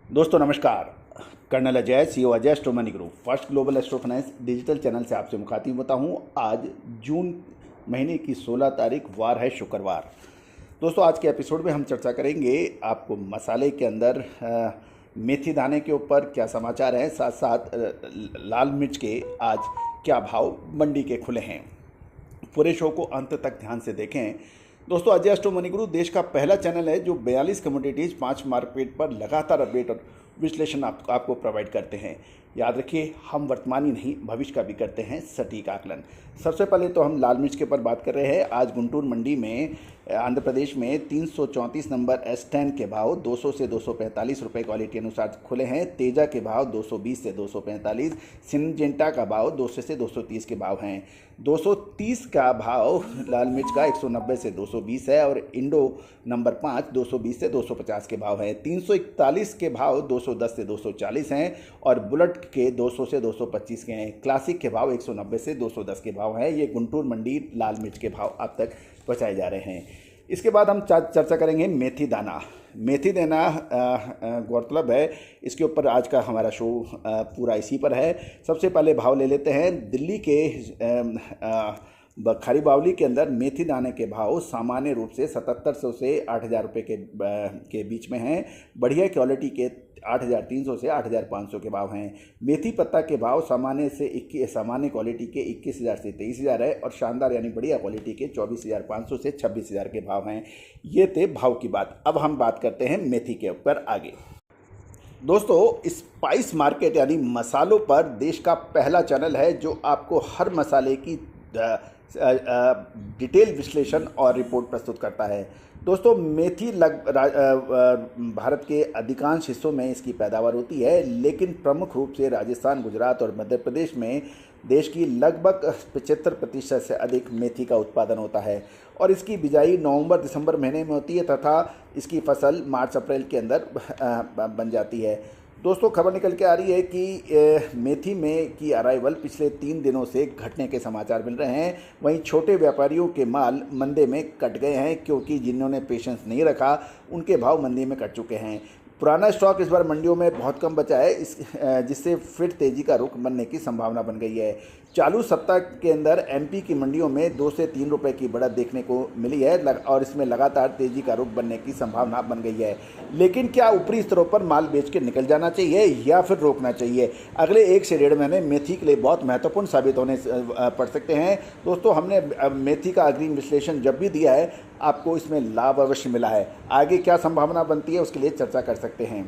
दोस्तों नमस्कार। Colonel Ajay, CEO Ajay astro money group first global astro finance digital channel से आपसे मुखातिब होता हूं। आज जून महीने की 16 तारीख, वार है शुक्रवार। दोस्तों आज के एपिसोड में हम चर्चा करेंगे आपको मसाले के अंदर मेथी दाने के ऊपर क्या समाचार हैं, साथ साथ लाल मिर्च के आज क्या भाव मंडी के खुले हैं। पूरे शो को अंत तक ध्यान से देखें। दोस्तों अजय एस्ट्रो मनी गुरु देश का पहला चैनल है जो 42 कमोडिटीज़ 5 मार्केट पर लगातार अपडेट और विश्लेषण आपको प्रोवाइड करते हैं। याद रखिए, हम वर्तमानी नहीं भविष्य का भी करते हैं सटीक आकलन। सबसे पहले तो हम लाल मिर्च के ऊपर बात कर रहे हैं। आज गुंटूर मंडी में आंध्र प्रदेश में 334 नंबर S10 के भाव 200 से 245 रुपये क्वालिटी अनुसार खुले हैं। तेजा के भाव 220 से 245, सिंजेंटा का भाव 200 से 230 के भाव हैं। 230 का भाव लाल मिर्च का 190 से 220 है और इंडो नंबर 5 220 से 250 के भाव हैं। 341 के भाव 210 से 240 हैं और बुलेट के 200 से 225 के हैं। क्लासिक के भाव 190 से 210 के भाव हैं। ये गुंटूर मंडी लाल मिर्च के भाव अब तक पहुँचाए जा रहे हैं। इसके बाद हम चर्चा करेंगे मेथी दाना। मेथी दाना गौरतलब है, इसके ऊपर आज का हमारा शो पूरा इसी पर है। सबसे पहले भाव ले लेते हैं। दिल्ली के खरी बावली के अंदर मेथी दाने के भाव सामान्य रूप से 7700 से 8000 रुपये के बीच में हैं। बढ़िया क्वालिटी के 8300 से 8500 के भाव हैं। मेथी पत्ता के भाव सामान्य क्वालिटी के 21000 से 23000 है और शानदार यानी बढ़िया क्वालिटी के 24500 से 26000 के भाव हैं। ये थे भाव की बात। अब हम बात करते हैं मेथी के ऊपर आगे। दोस्तों स्पाइस मार्केट यानी मसालों पर देश का पहला चैनल है जो आपको हर मसाले की डिटेल विश्लेषण और रिपोर्ट प्रस्तुत करता है। दोस्तों मेथी भारत के अधिकांश हिस्सों में इसकी पैदावार होती है, लेकिन प्रमुख रूप से राजस्थान, गुजरात और मध्य प्रदेश में देश की लगभग 75% से अधिक मेथी का उत्पादन होता है और इसकी बिजाई नवंबर-दिसंबर महीने में होती है तथा इसकी फसल मार्च-अप्रैल के अंदर बन जाती है। दोस्तों खबर निकल के आ रही है कि मेथी में की अराइवल पिछले 3 दिनों से घटने के समाचार मिल रहे हैं। वहीं छोटे व्यापारियों के माल मंदी में कट गए हैं क्योंकि जिन्होंने पेशेंस नहीं रखा उनके भाव मंदी में कट चुके हैं। पुराना स्टॉक इस बार मंडियों में बहुत कम बचा है, जिससे फिर तेज़ी का रुख बनने की संभावना बन गई है। चालू सप्ताह के अंदर एमपी की मंडियों में 2 से 3 रुपए की बढ़त देखने को मिली है और इसमें लगातार तेज़ी का रुख बनने की संभावना बन गई है। लेकिन क्या ऊपरी स्तरों पर माल बेच के निकल जाना चाहिए या फिर रोकना चाहिए? अगले 1 से 1.5 महीने मेथी के लिए बहुत महत्वपूर्ण साबित होने पड़ सकते हैं। दोस्तों हमने मेथी का अग्रिम विश्लेषण जब भी दिया है आपको इसमें लाभ अवश्य मिला है। आगे क्या संभावना बनती है उसके लिए चर्चा कर सकते हैं।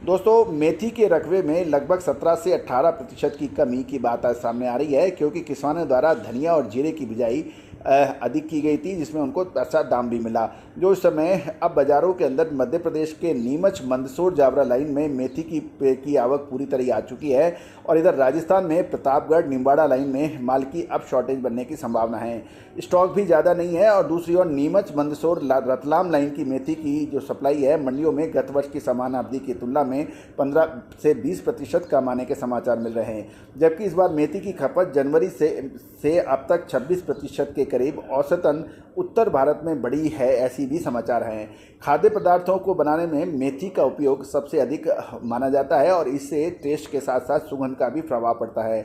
दोस्तों मेथी के रकबे में लगभग 17 से 18% की कमी की बात आज सामने आ रही है क्योंकि किसानों द्वारा धनिया और जीरे की बिजाई अधिक की गई थी, जिसमें उनको अच्छा दाम भी मिला। जो इस समय अब बाज़ारों के अंदर मध्य प्रदेश के नीमच मंदसौर जावरा लाइन में मेथी की आवक पूरी तरह आ चुकी है और इधर राजस्थान में प्रतापगढ़ निम्बाड़ा लाइन में माल की अब शॉर्टेज बनने की संभावना है। स्टॉक भी ज़्यादा नहीं है और दूसरी ओर नीमच मंदसौर रतलाम लाइन की मेथी की जो सप्लाई है मंडियों में गत वर्ष की समान अवधि की तुलना में 15 से 20% कम आने के समाचार मिल रहे हैं, जबकि इस बार मेथी की खपत जनवरी से अब तक 26% के करीब औसतन उत्तर भारत में बढ़ी है, ऐसी भी समाचार हैं। खाद्य पदार्थों को बनाने में मेथी का उपयोग सबसे अधिक माना जाता है और इससे टेस्ट के साथ साथ सुगंध का भी प्रभाव पड़ता है।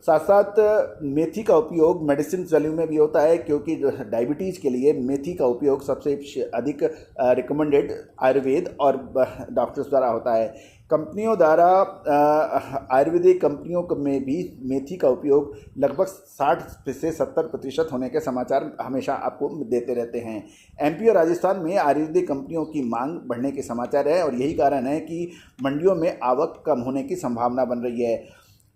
साथ साथ मेथी का उपयोग मेडिसिन वैल्यू में भी होता है क्योंकि डायबिटीज़ के लिए मेथी का उपयोग सबसे अधिक रिकमेंडेड आयुर्वेद और डॉक्टर्स द्वारा होता है। कंपनियों द्वारा आयुर्वेदिक कंपनियों में भी मेथी का उपयोग लगभग 60 से 70% होने के समाचार हमेशा आपको देते रहते हैं। एमपी और राजस्थान में आयुर्वेदिक कंपनियों की मांग बढ़ने के समाचार है और यही कारण है कि मंडियों में आवक कम होने की संभावना बन रही है।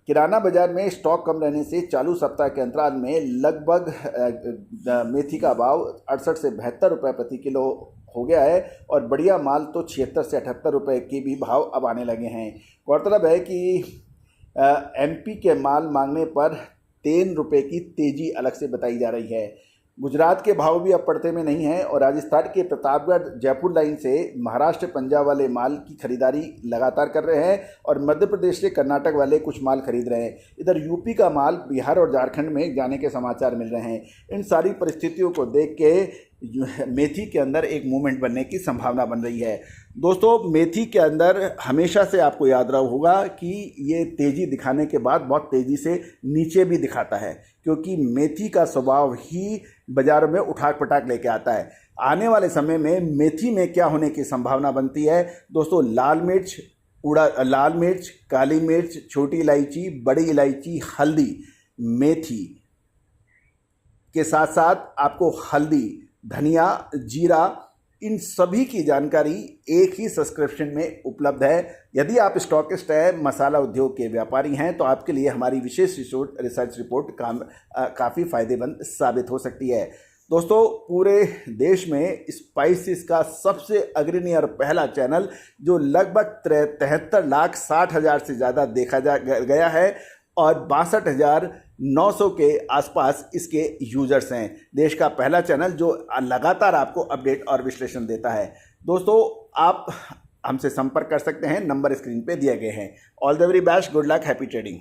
किराना बाजार में स्टॉक कम रहने से चालू सप्ताह के अंतराल में लगभग मेथी का भाव 68 से 72 रुपये प्रति किलो हो गया है और बढ़िया माल तो 76 से 78 रुपये के भी भाव अब आने लगे हैं। गौरतलब है कि एमपी के माल मांगने पर 3 रुपये की तेज़ी अलग से बताई जा रही है। गुजरात के भाव भी अब पड़ते में नहीं है और राजस्थान के प्रतापगढ़ जयपुर लाइन से महाराष्ट्र पंजाब वाले माल की खरीदारी लगातार कर रहे हैं और मध्य प्रदेश से कर्नाटक वाले कुछ माल खरीद रहे हैं। इधर यूपी का माल बिहार और झारखंड में जाने के समाचार मिल रहे हैं। इन सारी परिस्थितियों को देख के मेथी के अंदर एक मूवमेंट बनने की संभावना बन रही है। दोस्तों, मेथी के अंदर हमेशा से आपको याद रहा होगा कि ये तेज़ी दिखाने के बाद बहुत तेज़ी से नीचे भी दिखाता है, क्योंकि मेथी का स्वभाव ही बाज़ार में उठाक पटाक लेके आता है। आने वाले समय में मेथी में क्या होने की संभावना बनती है दोस्तों? लाल मिर्च, काली मिर्च, छोटी इलायची, बड़ी इलायची, हल्दी, मेथी के साथ साथ आपको हल्दी, धनिया, जीरा, इन सभी की जानकारी एक ही सब्सक्रिप्शन में उपलब्ध है। यदि आप स्टॉकिस्ट हैं, मसाला उद्योग के व्यापारी हैं, तो आपके लिए हमारी विशेष रिसर्च रिपोर्ट काफ़ी फायदेमंद साबित हो सकती है। दोस्तों, पूरे देश में स्पाइसेस का सबसे अग्रणी और पहला चैनल, जो लगभग 73,60,000 से ज़्यादा देखा गया है और 62,900 के आसपास इसके यूजर्स हैं। देश का पहला चैनल जो लगातार आपको अपडेट और विश्लेषण देता है। दोस्तों, आप हमसे संपर्क कर सकते हैं, नंबर स्क्रीन पे दिए गए हैं। All the very best, good luck, happy trading.